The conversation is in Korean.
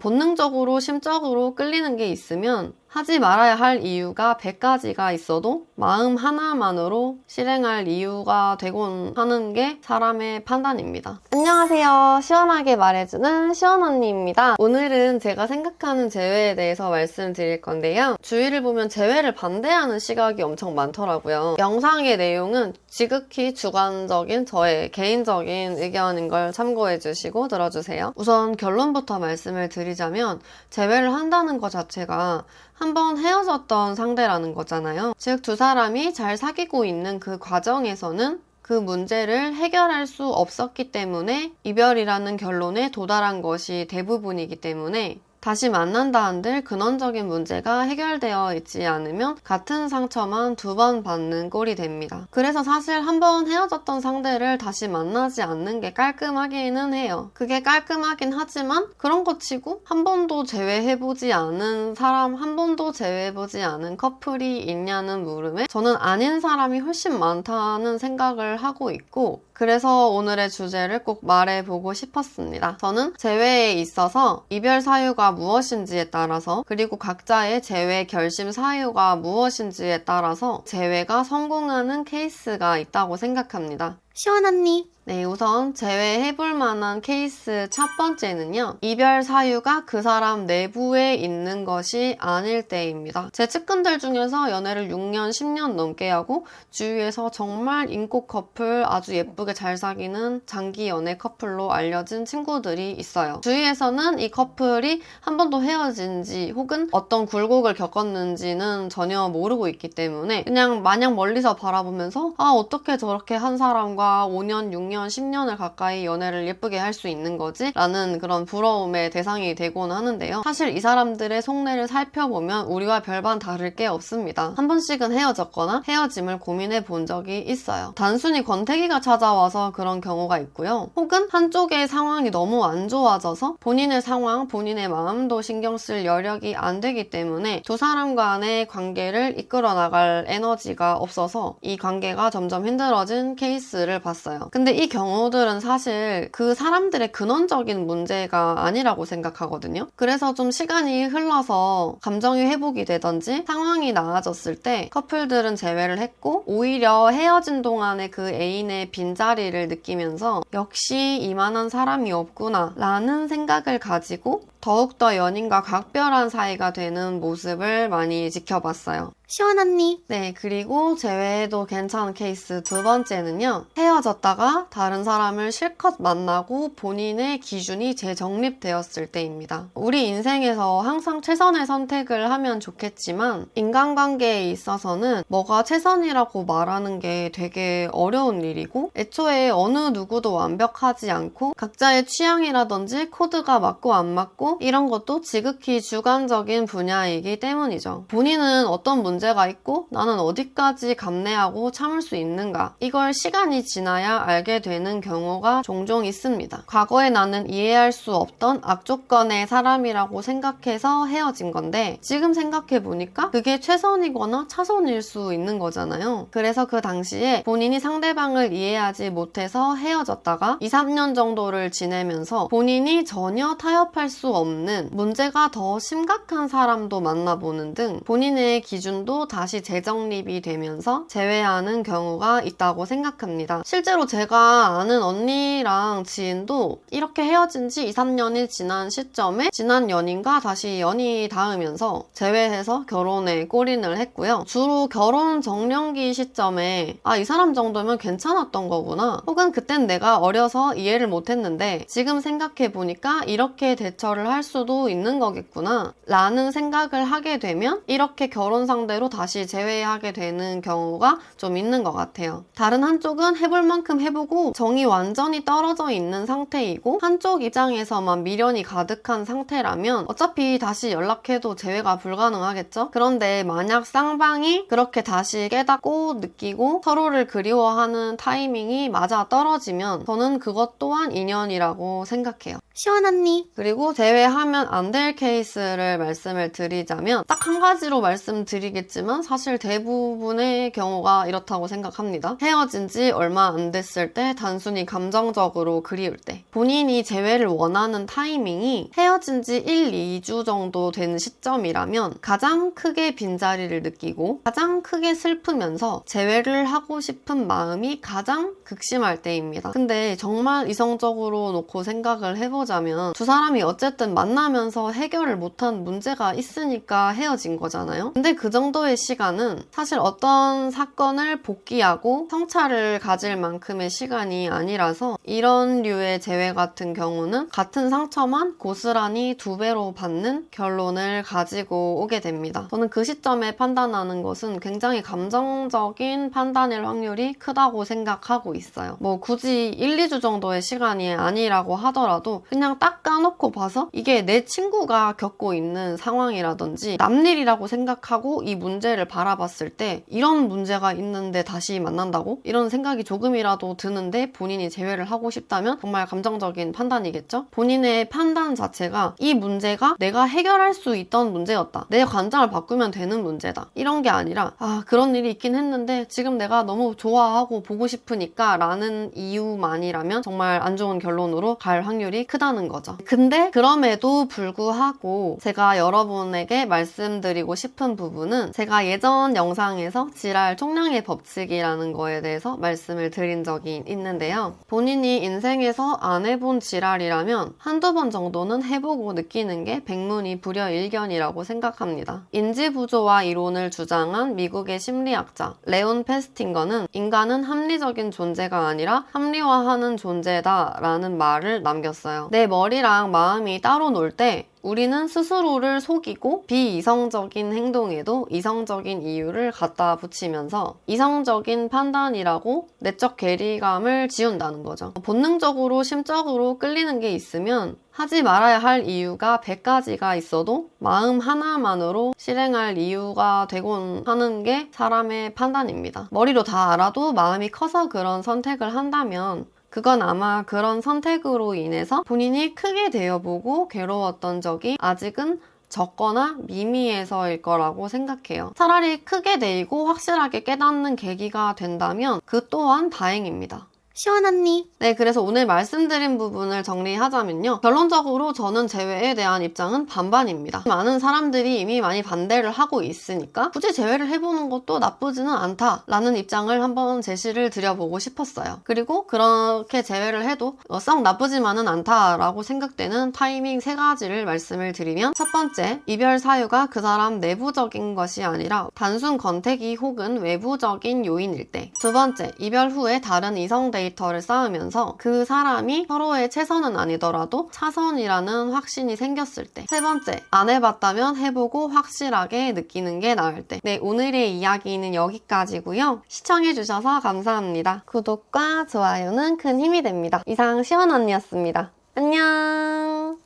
본능적으로 심적으로 끌리는 게 있으면 하지 말아야 할 이유가 100가지가 있어도 마음 하나만으로 실행할 이유가 되곤 하는 게 사람의 판단입니다. 안녕하세요. 시원하게 말해주는 시원언니입니다. 오늘은 제가 생각하는 재회에 대해서 말씀드릴 건데요. 주위를 보면 재회를 반대하는 시각이 엄청 많더라고요. 영상의 내용은 지극히 주관적인 저의 개인적인 의견인 걸 참고해 주시고 들어주세요. 우선 결론부터 말씀을 드리자면 재회를 한다는 것 자체가 한번 헤어졌던 상대라는 거잖아요. 즉, 두 사람이 잘 사귀고 있는 그 과정에서는 그 문제를 해결할 수 없었기 때문에 이별이라는 결론에 도달한 것이 대부분이기 때문에 다시 만난다 한들 근원적인 문제가 해결되어 있지 않으면 같은 상처만 2번 받는 꼴이 됩니다. 그래서 사실 한번 헤어졌던 상대를 다시 만나지 않는 게 깔끔하기는 해요. 그게 깔끔하긴 하지만 그런 거 치고 한 번도 재회해보지 않은 사람, 한 번도 재회해보지 않은 커플이 있냐는 물음에 저는 아닌 사람이 훨씬 많다는 생각을 하고 있고, 그래서 오늘의 주제를 꼭 말해보고 싶었습니다. 저는 재회에 있어서 이별 사유가 무엇인지에 따라서, 그리고 각자의 재회 결심 사유가 무엇인지에 따라서 재회가 성공하는 케이스가 있다고 생각합니다. 시원언니. 네, 우선 재회해볼 만한 케이스 첫 번째는요. 이별 사유가 그 사람 내부에 있는 것이 아닐 때입니다. 제 측근들 중에서 연애를 6년, 10년 넘게 하고 주위에서 정말 인고 커플, 아주 예쁘게 잘 사귀는 장기 연애 커플로 알려진 친구들이 있어요. 주위에서는 이 커플이 한 번도 헤어진지 혹은 어떤 굴곡을 겪었는지는 전혀 모르고 있기 때문에 그냥 마냥 멀리서 바라보면서 어떻게 저렇게 한 사람과 5년, 6년 10년을 가까이 연애를 예쁘게 할 수 있는 거지? 라는 그런 부러움의 대상이 되곤 하는데요. 사실 이 사람들의 속내를 살펴보면 우리와 별반 다를 게 없습니다. 한 번씩은 헤어졌거나 헤어짐을 고민해 본 적이 있어요. 단순히 권태기가 찾아와서 그런 경우가 있고요. 혹은 한쪽의 상황이 너무 안 좋아져서 본인의 상황, 본인의 마음도 신경 쓸 여력이 안 되기 때문에 두 사람 간의 관계를 이끌어 나갈 에너지가 없어서 이 관계가 점점 힘들어진 케이스를 봤어요. 근데 이 경우들은 사실 그 사람들의 근원적인 문제가 아니라고 생각하거든요. 그래서 좀 시간이 흘러서 감정이 회복이 되던지 상황이 나아졌을 때 커플들은 재회를 했고 오히려 헤어진 동안에 그 애인의 빈자리를 느끼면서 역시 이만한 사람이 없구나 라는 생각을 가지고 더욱더 연인과 각별한 사이가 되는 모습을 많이 지켜봤어요. 시원언니. 네, 그리고 재회해도 괜찮은 케이스 두 번째는요. 헤어졌다가 다른 사람을 실컷 만나고 본인의 기준이 재정립되었을 때입니다. 우리 인생에서 항상 최선의 선택을 하면 좋겠지만 인간관계에 있어서는 뭐가 최선이라고 말하는 게 되게 어려운 일이고 애초에 어느 누구도 완벽하지 않고 각자의 취향이라든지 코드가 맞고 안 맞고 이런 것도 지극히 주관적인 분야이기 때문이죠. 본인은 어떤 문제가 있고 나는 어디까지 감내하고 참을 수 있는가, 이걸 시간이 지나야 알게 되는 경우가 종종 있습니다. 과거에 나는 이해할 수 없던 악조건의 사람이라고 생각해서 헤어진 건데 지금 생각해보니까 그게 최선이거나 차선일 수 있는 거잖아요. 그래서 그 당시에 본인이 상대방을 이해하지 못해서 헤어졌다가 2, 3년 정도를 지내면서 본인이 전혀 타협할 수 없는 문제가 더 심각한 사람도 만나보는 등 본인의 기준도 다시 재정립이 되면서 재회하는 경우가 있다고 생각합니다. 실제로 제가 아는 언니랑 지인도 이렇게 헤어진 지 2, 3년이 지난 시점에 지난 연인과 다시 연이 닿으면서 재회해서 결혼에 골인을 했고요. 주로 결혼 정년기 시점에 이 사람 정도면 괜찮았던 거구나, 혹은 그땐 내가 어려서 이해를 못했는데 지금 생각해보니까 이렇게 대처를 할 수도 있는 거겠구나 라는 생각을 하게 되면 이렇게 결혼 상대로 다시 재회하게 되는 경우가 좀 있는 것 같아요. 다른 한쪽은 해볼 만큼 해보고 정이 완전히 떨어져 있는 상태이고 한쪽 입장에서만 미련이 가득한 상태라면 어차피 다시 연락해도 재회가 불가능하겠죠? 그런데 만약 쌍방이 그렇게 다시 깨닫고 느끼고 서로를 그리워하는 타이밍이 맞아 떨어지면 저는 그것 또한 인연이라고 생각해요. 시원언니. 그리고 재회하면 안 될 케이스를 말씀을 드리자면 딱 한 가지로 말씀드리기 있지만 사실 대부분의 경우가 이렇다고 생각합니다. 헤어진 지 얼마 안 됐을 때, 단순히 감정적으로 그리울 때, 본인이 재회를 원하는 타이밍이 헤어진 지 1, 2주 정도 된 시점이라면 가장 크게 빈자리를 느끼고 가장 크게 슬프면서 재회를 하고 싶은 마음이 가장 극심할 때입니다. 근데 정말 이성적으로 놓고 생각을 해보자면 두 사람이 어쨌든 만나면서 해결을 못한 문제가 있으니까 헤어진 거잖아요. 근데 그 정도의 시간은 사실 어떤 사건을 복귀하고 성찰을 가질 만큼의 시간이 아니라서 이런 류의 재회 같은 경우는 같은 상처만 고스란히 2배로 받는 결론을 가지고 오게 됩니다. 저는 그 시점에 판단하는 것은 굉장히 감정적인 판단일 확률이 크다고 생각하고 있어요. 뭐 굳이 1, 2주 정도의 시간이 아니라고 하더라도 그냥 딱 까놓고 봐서 이게 내 친구가 겪고 있는 상황이라든지 남일이라고 생각하고 이 문제를 바라봤을 때 이런 문제가 있는데 다시 만난다고? 이런 생각이 조금이라도 드는데 본인이 재회를 하고 싶다면 정말 감정적인 판단이겠죠? 본인의 판단 자체가 이 문제가 내가 해결할 수 있던 문제였다. 내 관점을 바꾸면 되는 문제다. 이런 게 아니라 그런 일이 있긴 했는데 지금 내가 너무 좋아하고 보고 싶으니까 라는 이유만이라면 정말 안 좋은 결론으로 갈 확률이 크다는 거죠. 근데 그럼에도 불구하고 제가 여러분에게 말씀드리고 싶은 부분은 제가 예전 영상에서 지랄 총량의 법칙이라는 거에 대해서 말씀을 드린 적이 있는데요. 본인이 인생에서 안 해본 지랄이라면 한두 번 정도는 해보고 느끼는 게 백문이불여일견이라고 생각합니다. 인지부조화 이론을 주장한 미국의 심리학자 레온 페스팅거는 인간은 합리적인 존재가 아니라 합리화하는 존재다 라는 말을 남겼어요. 내 머리랑 마음이 따로 놀 때 우리는 스스로를 속이고 비이성적인 행동에도 이성적인 이유를 갖다 붙이면서 이성적인 판단이라고 내적 괴리감을 지운다는 거죠. 본능적으로 심적으로 끌리는 게 있으면 하지 말아야 할 이유가 100가지가 있어도 마음 하나만으로 실행할 이유가 되곤 하는 게 사람의 판단입니다. 머리로 다 알아도 마음이 커서 그런 선택을 한다면 그건 아마 그런 선택으로 인해서 본인이 크게 되어보고 괴로웠던 적이 아직은 적거나 미미해서일 거라고 생각해요. 차라리 크게 되고 확실하게 깨닫는 계기가 된다면 그 또한 다행입니다. 시원 언니. 네, 그래서 오늘 말씀드린 부분을 정리하자면요. 결론적으로 저는 재회에 대한 입장은 반반입니다. 많은 사람들이 이미 많이 반대를 하고 있으니까 굳이 재회를 해보는 것도 나쁘지는 않다라는 입장을 한번 제시를 드려보고 싶었어요. 그리고 그렇게 재회를 해도 썩 나쁘지만은 않다라고 생각되는 타이밍 3가지를 말씀을 드리면, 첫 번째, 이별 사유가 그 사람 내부적인 것이 아니라 단순 권태기 혹은 외부적인 요인일 때. 두 번째, 이별 후에 다른 이성 데이터를 쌓으면서 그 사람이 서로의 최선은 아니더라도 차선이라는 확신이 생겼을 때. 세 번째, 안 해봤다면 해보고 확실하게 느끼는 게 나을 때. 네, 오늘의 이야기는 여기까지고요. 시청해주셔서 감사합니다. 구독과 좋아요는 큰 힘이 됩니다. 이상 시원 언니였습니다. 안녕.